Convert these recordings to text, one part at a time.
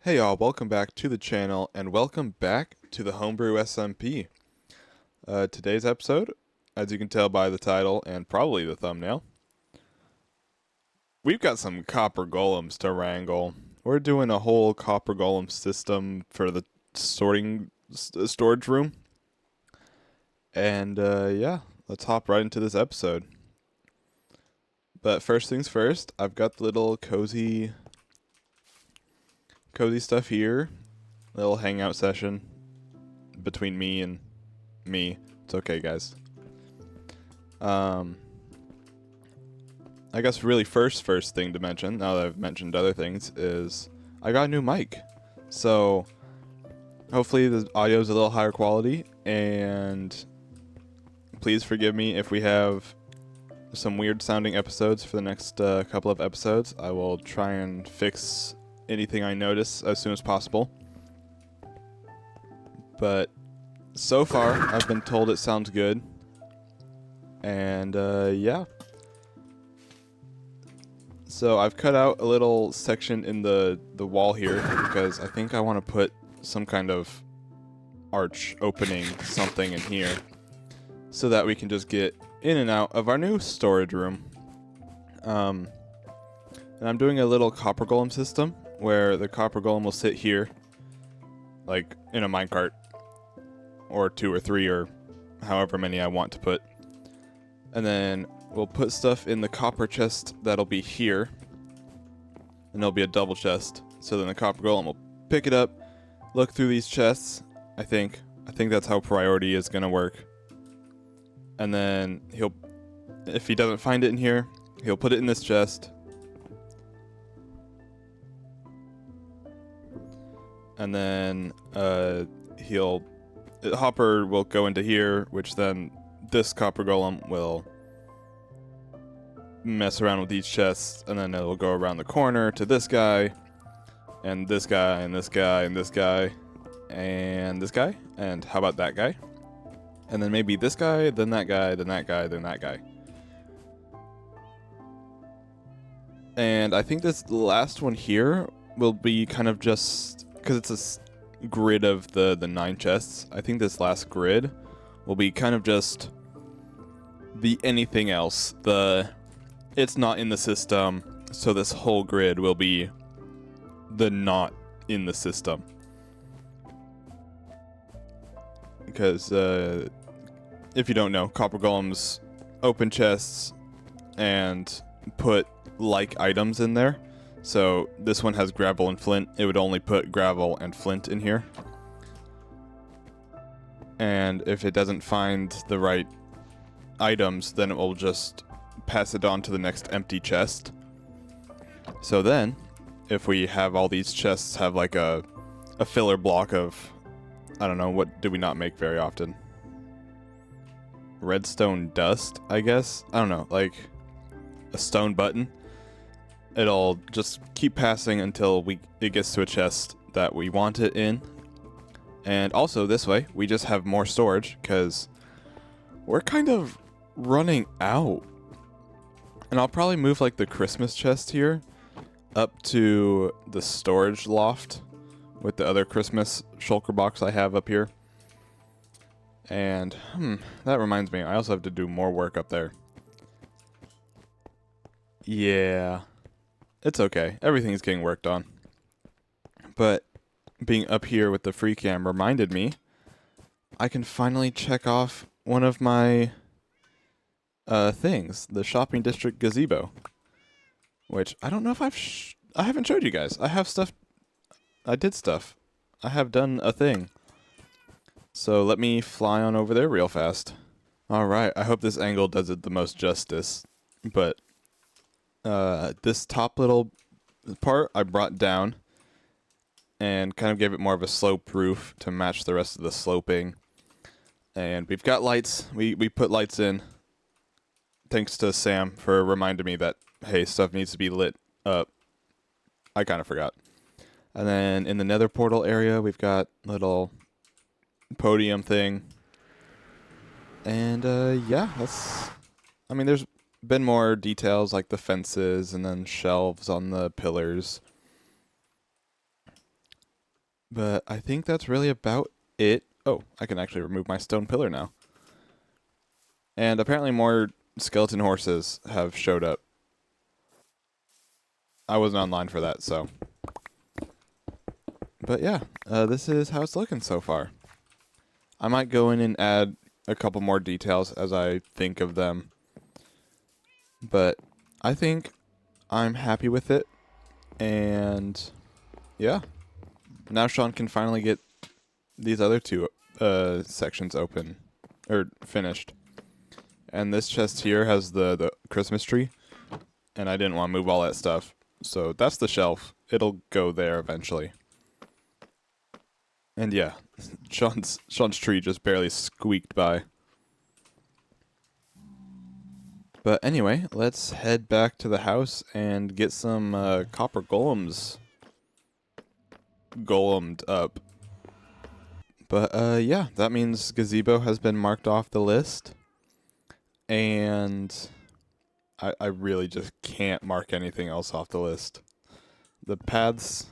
Hey y'all, welcome back to the channel and welcome back to the Homebrew SMP. Today's episode, as you can tell by the title and probably the thumbnail, we've got some copper golems to wrangle. We're doing a whole copper golem system for the storage room. And yeah, let's hop right into this episode. But first things first, I've got the little cozy stuff here. Little hangout session between me and me. It's okay, guys. I guess really first thing to mention, now that I've mentioned other things, is I got a new mic. So hopefully the audio is a little higher quality, and please forgive me if we have some weird sounding episodes for the next couple of episodes. I will try and fix anything I notice as soon as possible. But so far, I've been told it sounds good. And yeah. So I've cut out a little section in the wall here because I think I want to put some kind of arch opening something in here so that we can just get in and out of our new storage room. And I'm doing a little copper golem system where the copper golem will sit here, like in a minecart, or 2 or 3 or however many I want to put. And then we'll put stuff in the copper chest that'll be here. And it'll be a double chest. So then the copper golem will pick it up, look through these chests, I think that's how priority is gonna work. And then if he doesn't find it in here, he'll put it in this chest. And then Hopper will go into here, which then this copper golem will mess around with these chests, and then it'll go around the corner to this guy, and this guy, and this guy, and this guy, and this guy, and how about that guy? And then maybe this guy, then that guy, then that guy, then that guy. And I think this last one here will be kind of just, because it's a grid of the 9 chests, I think this last grid will be kind of just the anything else. It's not in the system, so this whole grid will be the not in the system. Because if you don't know, copper golems open chests and put like items in there. So this one has gravel and flint. It would only put gravel and flint in here. And if it doesn't find the right items, then it will just pass it on to the next empty chest. So then, if we have all these chests have like a filler block of, I don't know, what do we not make very often? Redstone dust, I guess? I don't know, like a stone button. It'll just keep passing until it gets to a chest that we want it in. And also this way, we just have more storage, because we're kind of running out. And I'll probably move like the Christmas chest here up to the storage loft with the other Christmas shulker box I have up here. And that reminds me, I also have to do more work up there. Yeah, it's okay. Everything's getting worked on. But being up here with the free cam reminded me I can finally check off one of my things, the shopping district gazebo, which I don't know if I haven't showed you guys. I did stuff. I have done a thing. So let me fly on over there real fast. Alright, I hope this angle does it the most justice, but this top little part I brought down and kind of gave it more of a slope roof to match the rest of the sloping. And we've got lights. We put lights in. Thanks to Sam for reminding me that, hey, stuff needs to be lit up. I kind of forgot. And then in the nether portal area, we've got little podium thing. And yeah, there's been more details like the fences and then shelves on the pillars. But I think that's really about it. Oh, I can actually remove my stone pillar now. And apparently more skeleton horses have showed up. I wasn't online for that, so. But yeah, this is how it's looking so far. I might go in and add a couple more details as I think of them. But I think I'm happy with it. And yeah, now Sean can finally get these other two sections open or finished. And this chest here has the Christmas tree, and I didn't want to move all that stuff. So that's the shelf. It'll go there eventually. And yeah, Sean's tree just barely squeaked by. But anyway, let's head back to the house and get some copper golems golemed up. But yeah, that means gazebo has been marked off the list. And I really just can't mark anything else off the list. The paths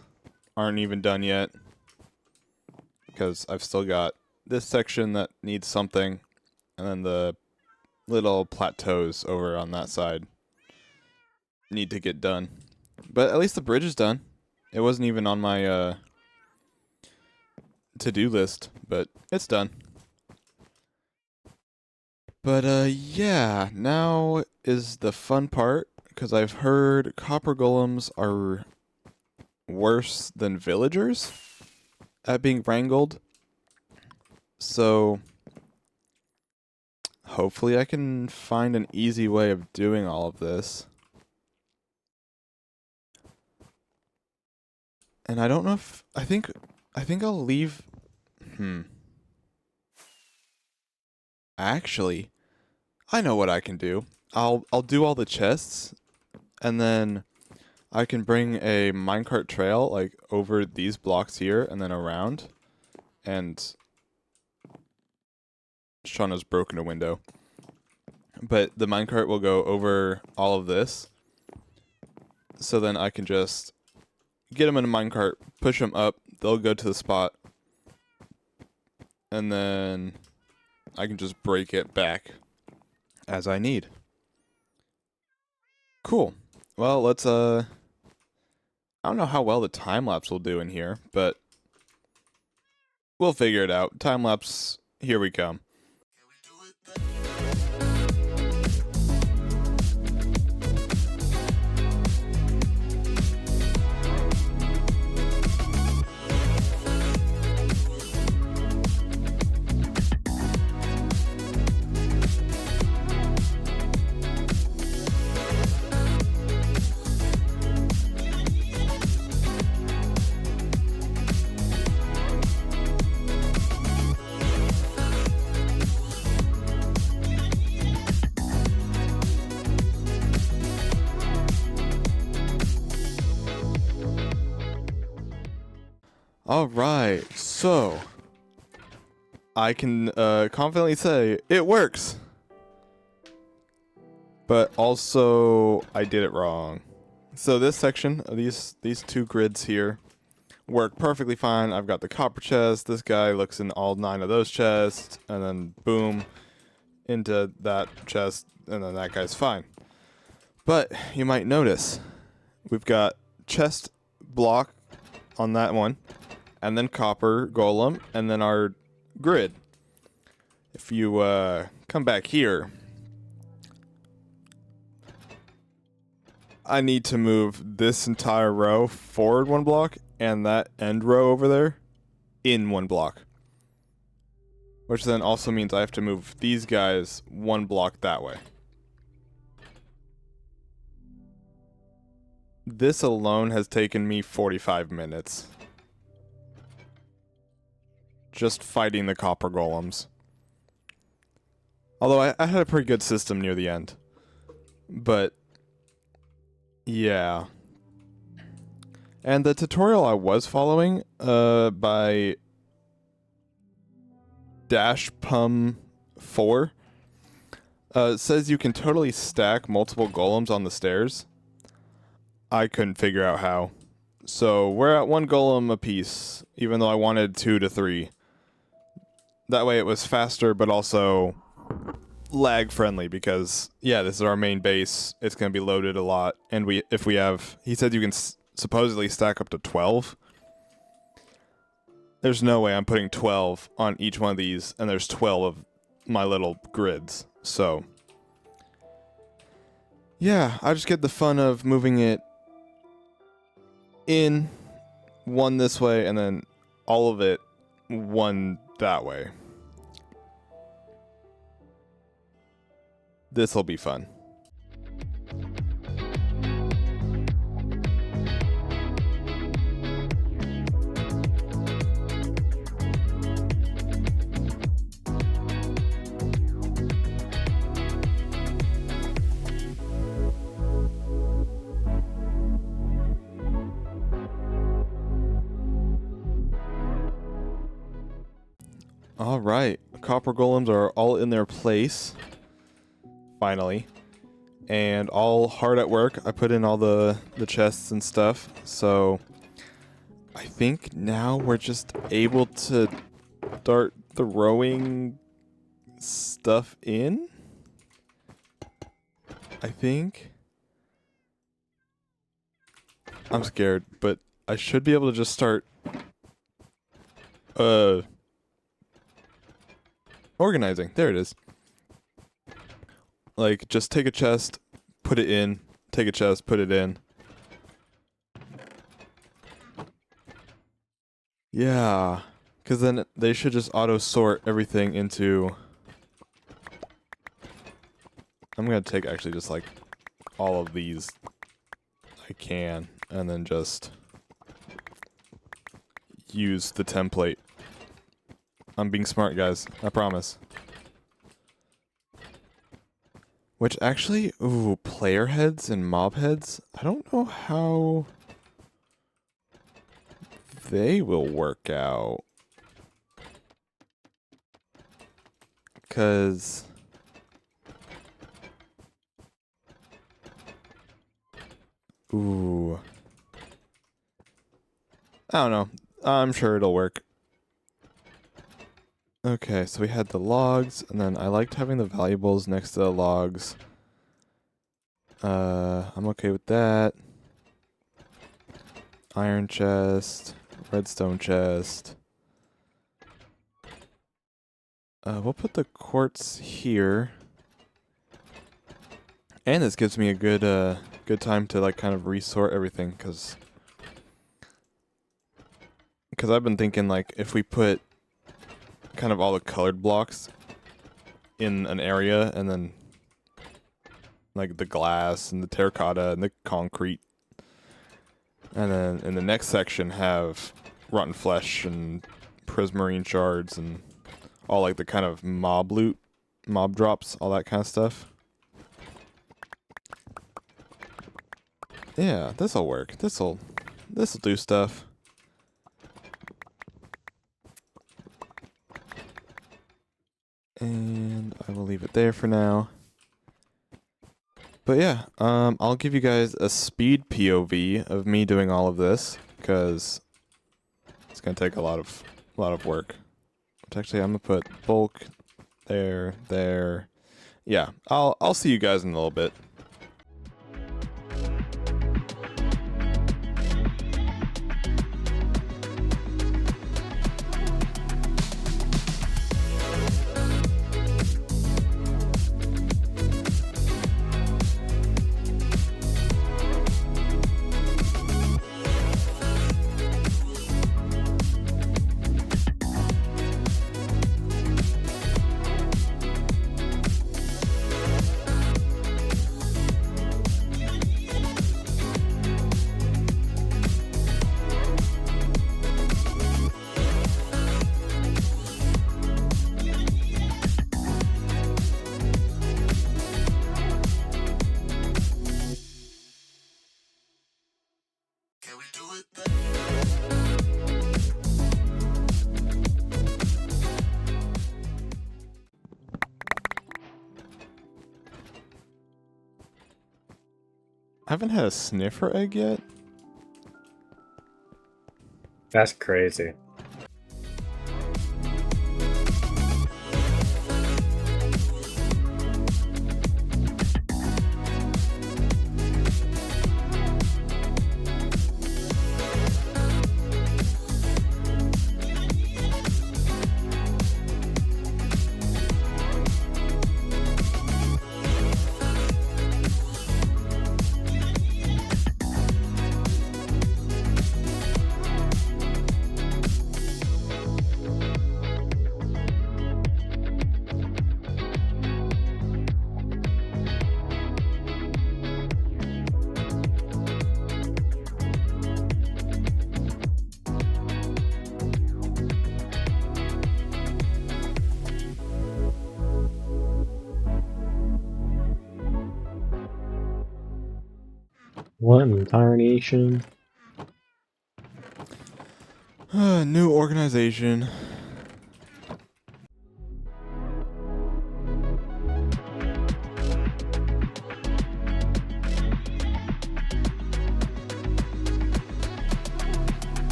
aren't even done yet, because I've still got this section that needs something, and then the little plateaus over on that side need to get done. But at least the bridge is done. It wasn't even on my to-do list, but it's done. But yeah, now is the fun part, because I've heard copper golems are worse than villagers at being wrangled. So hopefully I can find an easy way of doing all of this. And I don't know if I think I'll leave Actually, I know what I can do. I'll do all the chests, and then I can bring a minecart trail like over these blocks here and then around. And Shauna's broken a window. But the minecart will go over all of this. So then I can just get them in a minecart, push them up, they'll go to the spot. And then I can just break it back as I need. Cool. Well, let's I don't know how well the time lapse will do in here, but we'll figure it out. Time lapse, here we come. All right, so I can confidently say it works. But also, I did it wrong. So this section of these two grids here work perfectly fine. I've got the copper chest. This guy looks in all 9 of those chests, and then boom, into that chest, and then that guy's fine. But you might notice we've got chest block on that one, and then copper golem, and then our grid. If you come back here, I need to move this entire row forward 1 block and that end row over there in 1 block. Which then also means I have to move these guys 1 block that way. This alone has taken me 45 minutes. Just fighting the copper golems. Although I had a pretty good system near the end. But yeah. And the tutorial I was following by Pum4 says you can totally stack multiple golems on the stairs. I couldn't figure out how. So we're at 1 golem apiece, even though I wanted 2 to 3. That way it was faster, but also lag friendly because, yeah, this is our main base. It's going to be loaded a lot. And if we have, he said you can supposedly stack up to 12. There's no way I'm putting 12 on each one of these, and there's 12 of my little grids. So, yeah, I just get the fun of moving it in one this way, and then all of it one that way. This'll be fun. All right, copper golems are all in their place, finally, and all hard at work. I put in all the chests and stuff, so I think now we're just able to start throwing stuff in, I think. I'm scared, but I should be able to just start organizing. There it is. Like, just take a chest, put it in, take a chest, put it in. Yeah, because then they should just auto-sort everything into... I'm going to take actually just like all of these I can, and then just use the template. I'm being smart, guys. I promise. Which actually, ooh, player heads and mob heads. I don't know how they will work out. 'Cause ooh. I don't know. I'm sure it'll work. Okay, so we had the logs, and then I liked having the valuables next to the logs. I'm okay with that. Iron chest, redstone chest. We'll put the quartz here. And this gives me a good time to like kind of resort everything, because I've been thinking like if we put kind of all the colored blocks in an area, and then like the glass and the terracotta and the concrete, and then in the next section have rotten flesh and prismarine shards and all like the kind of mob loot, mob drops, all that kind of stuff. Yeah, this'll work. This'll do stuff. And I will leave it there for now. But yeah, I'll give you guys a speed POV of me doing all of this, because it's gonna take a lot of work. But actually, I'm gonna put bulk there. Yeah, I'll see you guys in a little bit. I haven't had a sniffer egg yet. That's crazy. What in tarnation? New organization.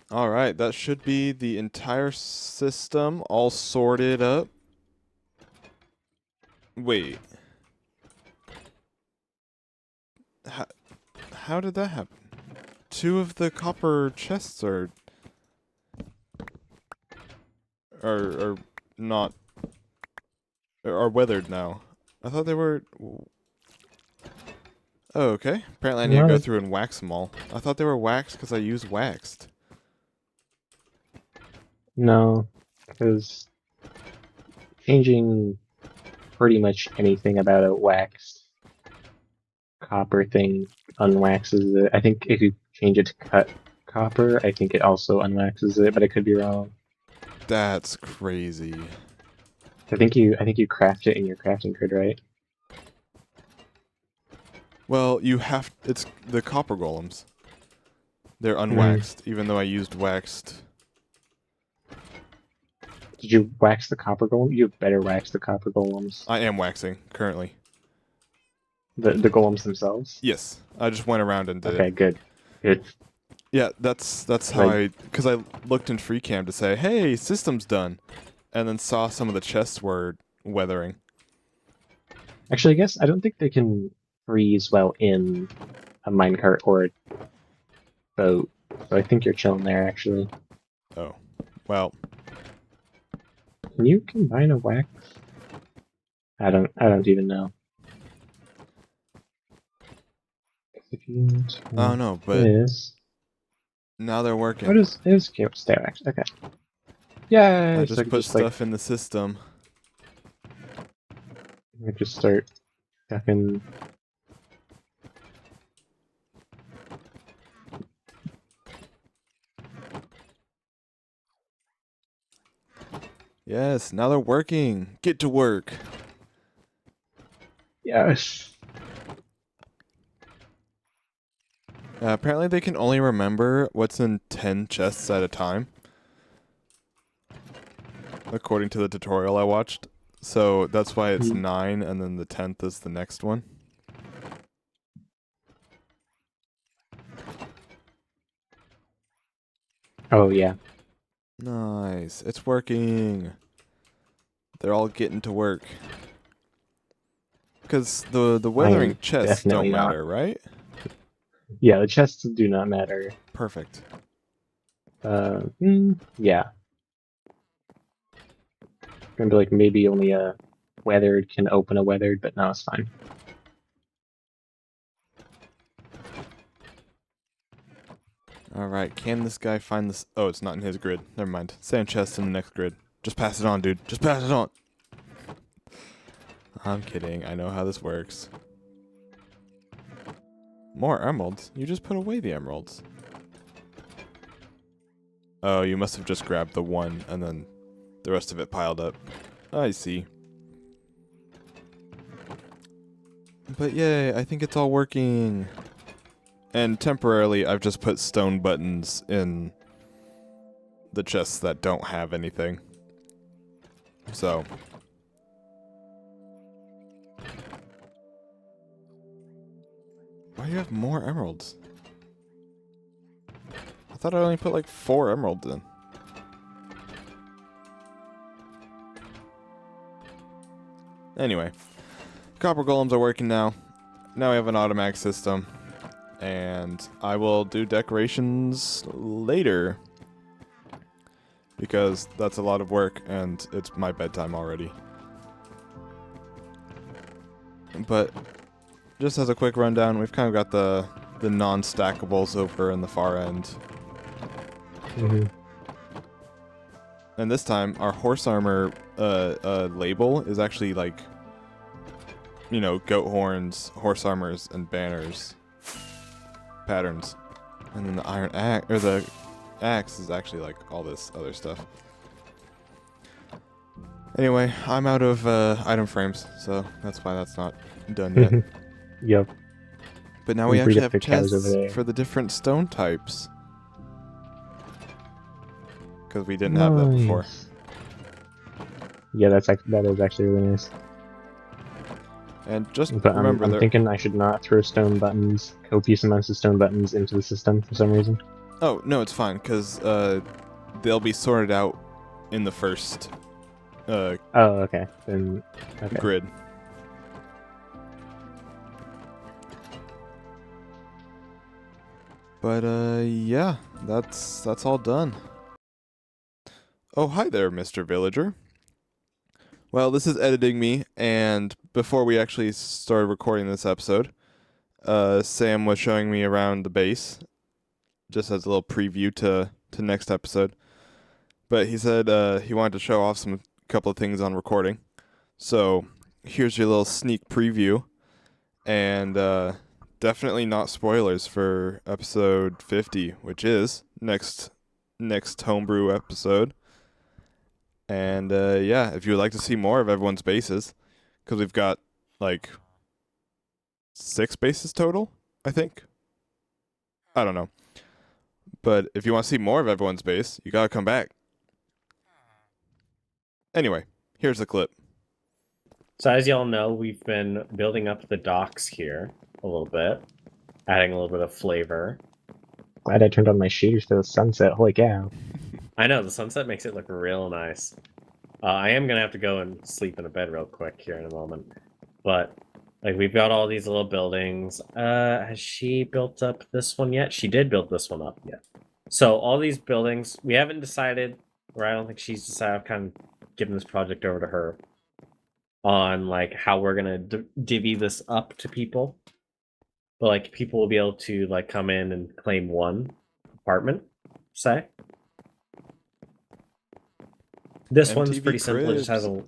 All right, that should be the entire system all sorted up. Wait. How did that happen? Two of the copper chests are not are weathered now. I thought they were. Oh, okay. Apparently, I need to go What? through and wax them all. I thought they were waxed because I used waxed. No, because changing pretty much anything about a waxed copper thing unwaxes it. I think if you change it to cut copper, I think it also unwaxes it, but I could be wrong. That's crazy. I think you craft it in your crafting grid, right? Well, you have. It's the copper golems. They're Hmm. unwaxed, even though I used waxed. Did you wax the copper golem? You better wax the copper golems. I am waxing currently. The golems themselves. Yes, I just went around and did it. Okay, good. Good. Yeah, that's how Like, because I looked in FreeCam to say, hey, system's done, and then saw some of the chests were weathering. actually, I guess I don't think they can freeze well in a minecart or a boat. So I think you're chilling there, actually. Oh, well, Can you combine a wax? I don't even know. If you I don't turn know, but this, now they're what working. is stay wax? Okay. I Yay! So I just could put just like stuff in the system. I could just start chucking. Yes, now they're working. Get to work. Yes. Apparently, they can only remember what's in 10 chests at a time, according to the tutorial I watched. So that's why it's Mm. 9, and then the 10th is the next one. Oh yeah. Nice. It's working. They're all getting to work. Because the I weathering am chests definitely don't not. matter, right? Yeah, the chests do not matter. Perfect. Yeah. Remember, like, maybe only a weathered can open a weathered, but no, it's fine. Alright, can this guy find this? Oh, it's not in his grid. Never mind. Sand chest in the next grid. Just pass it on, dude. Just pass it on. I'm kidding. I know how this works. More emeralds? You just put away the emeralds. Oh, you must have just grabbed the one and then the rest of it piled up. I see. But yay, I think it's all working. And temporarily, I've just put stone buttons in the chests that don't have anything. So. Why do you have more emeralds? I thought I only put like 4 emeralds in. Anyway. Copper golems are working now. Now we have an automatic system. And I will do decorations later. Because that's a lot of work and it's my bedtime already. But just as a quick rundown, we've kind of got the non-stackables over in the far end. And this time, our horse armor label is actually like, you know, goat horns, horse armors, and banners patterns. And then the iron axe, or the axe is actually like all this other stuff. Anyway, I'm out of item frames, so that's why that's not done yet. Yep. But now we actually have the cows over chests there. for the different stone types. Because we didn't have that before. Yeah, that is actually really nice. And just But remember, I'm thinking I should not throw copious amounts of stone buttons into the system for some reason. Oh, no, it's fine, because they'll be sorted out in the first Oh, okay. Then, okay. grid. But, yeah, that's all done. Oh, hi there, Mr. Villager. Well, this is editing me, and before we actually started recording this episode, Sam was showing me around the base, just as a little preview to next episode. But he said he wanted to show off some couple of things on recording. So here's your little sneak preview, and definitely not spoilers for episode 50, which is next homebrew episode. And yeah, if you would like to see more of everyone's bases, because we've got like 6 bases total, I think. I don't know. But if you want to see more of everyone's base, you gotta come back. Anyway, here's the clip. So as y'all know, we've been building up the docks here a little bit, adding a little bit of flavor. Glad I turned on my shaders for the sunset. Holy cow. I know, the sunset makes it look real nice. I am going to have to go and sleep in a bed real quick here in a moment. But, like, we've got all these little buildings. Has she built up this one yet? She did build this one up yet. So all these buildings, we haven't decided, or I don't think she's decided. I've kind of given this project over to her on, like, how we're going to divvy this up to people. But, like, people will be able to, like, come in and claim one apartment, say. This one's MTV pretty simple. It just has Cribs.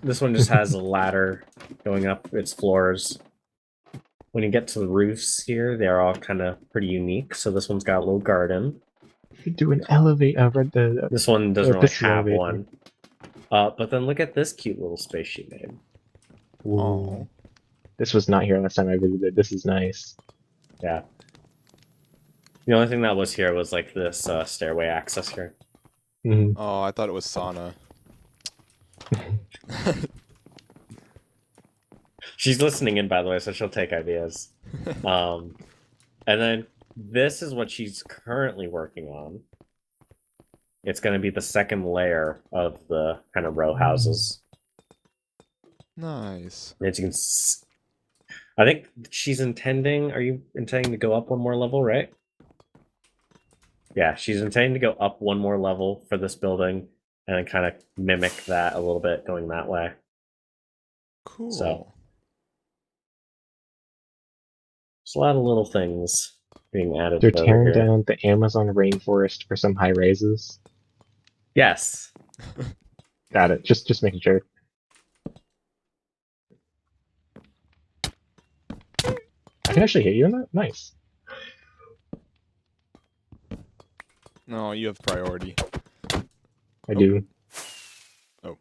this one just has a ladder going up its floors. When you get to the roofs here, they're all kind of pretty unique. So this one's got a little garden. You could do an elevator. This one doesn't really this have elevator. one. But then look at this cute little space she made. Aw. This was not here last time I visited. This is nice. Yeah. The only thing that was here was like this stairway access here. Oh, I thought it was sauna. She's listening in, by the way, so she'll take ideas. And then this is what she's currently working on. It's going to be the second layer of the kind of row houses. Nice. As you can I think she's intending. Are you intending to go up one more level, right? Yeah, she's intending to go up one more level for this building and then kind of mimic that a little bit going that way. Cool. So, there's a lot of little things being added They're over tearing here. down the Amazon rainforest for some high rises. Yes. Got it. Just making sure. I can actually hit you in that? Nice. No, you have priority. I do. Oh.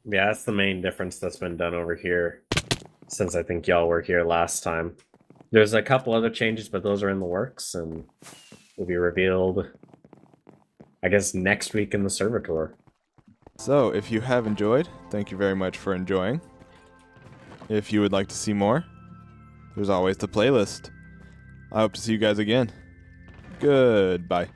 Yeah, that's the main difference that's been done over here since I think y'all were here last time. There's a couple other changes, but those are in the works and will be revealed, I guess, next week in the server tour. So, if you have enjoyed, thank you very much for enjoying. If you would like to see more, there's always the playlist. I hope to see you guys again. Goodbye.